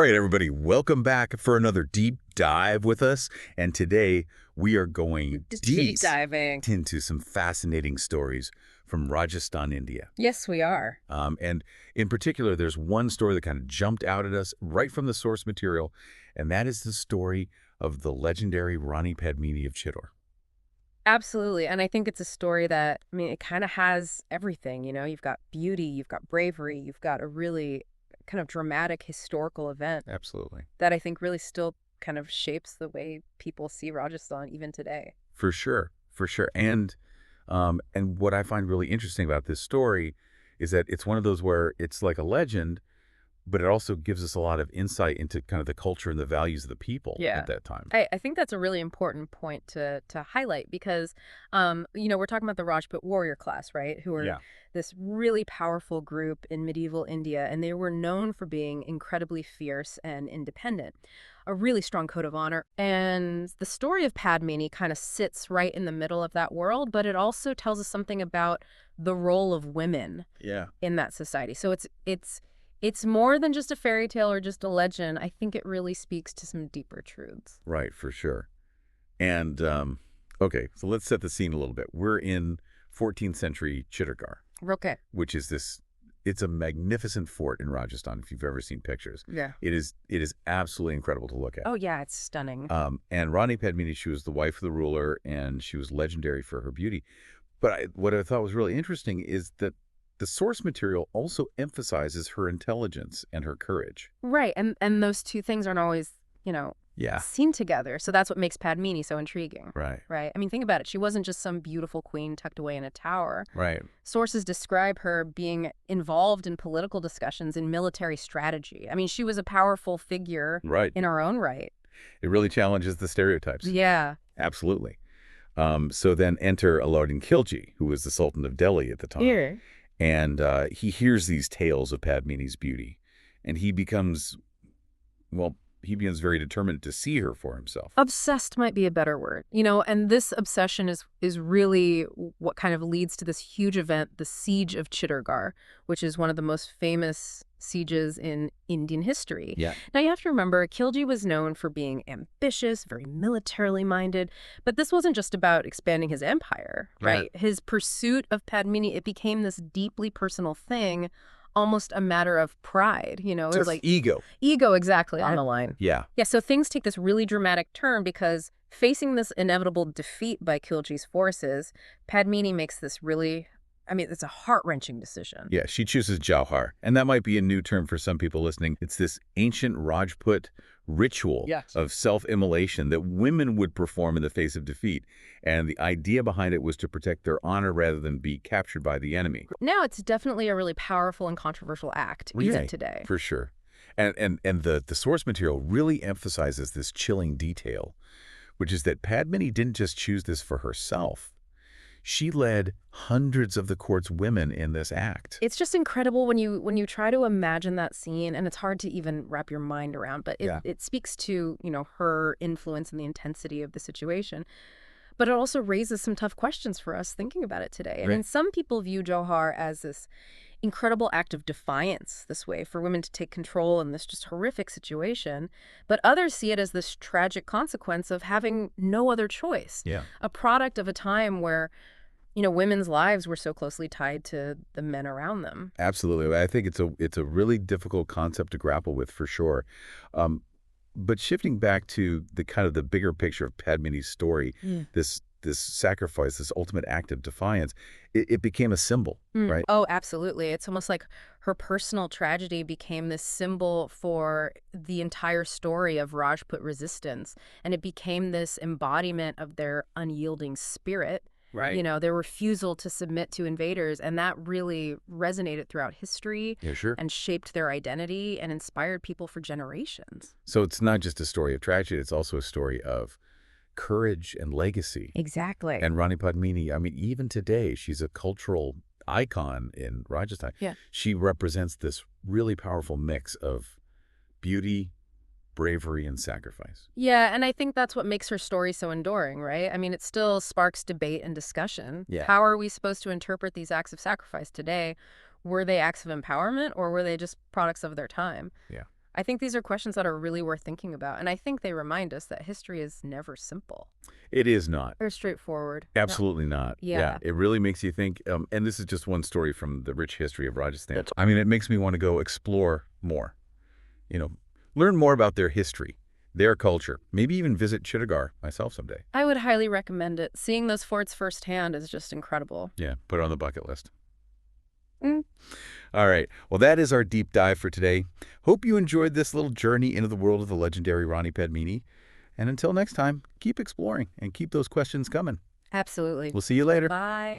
All right, everybody, welcome back for another deep dive with us. And today we are going Deep diving. into some fascinating stories from Rajasthan, India. Yes, we are. And in particular, there's one story that kind of jumped out at us right from the source material, and that is the story of the legendary Rani Padmini of Chittor. Absolutely. And I think it's a story that, I mean, it kind of has everything, you know? You've got beauty, you've got bravery, you've got a really kind of dramatic historical event Absolutely. that I think really still kind of shapes the way people see Rajasthan even today. For sure, for sure. And what I find really interesting about this story is that it's one of those where it's like a legend, but it also gives us a lot of insight into kind of the culture and the values of the people Yeah. at that time. I think that's a really important point to highlight because, we're talking about the Rajput warrior class, right? Who are Yeah. this really powerful group in medieval India, and they were known for being incredibly fierce and independent, a really strong code of honor. And the story of Padmini kind of sits right in the middle of that world, but it also tells us something about the role of women Yeah. in that society. So it's more than just a fairy tale or just a legend. I think it really speaks to some deeper truths. Right, for sure. And okay, so let's set the scene a little bit. We're in 14th century Chittorgarh, Okay. which is it's a magnificent fort in Rajasthan if you've ever seen pictures. Yeah. It is absolutely incredible to look at. Oh, yeah, it's stunning. And Rani Padmini, she was the wife of the ruler, and she was legendary for her beauty. But what I thought was really interesting is that the source material also emphasizes her intelligence and her courage. Right. And those two things aren't always, Yeah. seen together. So that's what makes Padmini so intriguing. Right. Right. I mean, think about it. She wasn't just some beautiful queen tucked away in a tower. Right. Sources describe her being involved in political discussions in military strategy. I mean, she was a powerful figure Right. in her own right. It really challenges the stereotypes. Yeah. Absolutely. So then enter Alauddin Khilji, who was the Sultan of Delhi at the time. Yeah. And he hears these tales of Padmini's beauty, and he begins very determined to see her for himself. Obsessed might be a better word, and this obsession is really what kind of leads to this huge event, the Siege of Chittorgarh, which is one of the most famous sieges in Indian history. Yeah. Now, you have to remember, Khilji was known for being ambitious, very militarily minded, but this wasn't just about expanding his empire, right? His pursuit of Padmini, it became this deeply personal thing, almost a matter of pride, It was like ego. ego, exactly, on the line. Yeah. Yeah, so things take this really dramatic turn because facing this inevitable defeat by Khilji's forces, Padmini makes this really, it's a heart-wrenching decision. Yeah, she chooses Jauhar. And that might be a new term for some people listening. It's this ancient Rajput ritual of self-immolation that women would perform in the face of defeat. And the idea behind it was to protect their honor rather than be captured by the enemy. Now, it's definitely a really powerful and controversial act, even today. For sure. And the source material really emphasizes this chilling detail, which is that Padmini didn't just choose this for herself. She led hundreds of the court's women in this act. It's just incredible when you try to imagine that scene, and it's hard to even wrap your mind around, but it speaks to, her influence and the intensity of the situation. But it also raises some tough questions for us thinking about it today. I mean, some people view Jauhar as this incredible act of defiance this way for women to take control in this just horrific situation. But others see it as this tragic consequence of having no other choice. Yeah. A product of a time where, women's lives were so closely tied to the men around them. Absolutely. I think it's a really difficult concept to grapple with for sure. But shifting back to the kind of the bigger picture of Padmini's story, this sacrifice, this ultimate act of defiance, it became a symbol, right? Oh, absolutely. It's almost like her personal tragedy became this symbol for the entire story of Rajput resistance. And it became this embodiment of their unyielding spirit. Right. Their refusal to submit to invaders. And that really resonated throughout history. Yeah, sure. And shaped their identity and inspired people for generations. So it's not just a story of tragedy, it's also a story of courage and legacy. Exactly. And Rani Padmini, even today, she's a cultural icon in Rajasthan. Yeah. She represents this really powerful mix of beauty, bravery, and sacrifice. Yeah, and I think that's what makes her story so enduring, right? It still sparks debate and discussion. Yeah. How are we supposed to interpret these acts of sacrifice today? Were they acts of empowerment, or were they just products of their time? Yeah. I think these are questions that are really worth thinking about, and I think they remind us that history is never simple It is not. or straightforward. Absolutely not. Yeah. It really makes you think, and this is just one story from the rich history of Rajasthan. I mean, it makes me want to go explore more, learn more about their history, their culture, maybe even visit Chittagong myself someday. I would highly recommend it. Seeing those forts firsthand is just incredible. Yeah, put it on the bucket list. Mm. All right. Well, that is our deep dive for today. Hope you enjoyed this little journey into the world of the legendary Rani Padmini. And until next time, keep exploring and keep those questions coming. Absolutely. We'll see you later. Bye.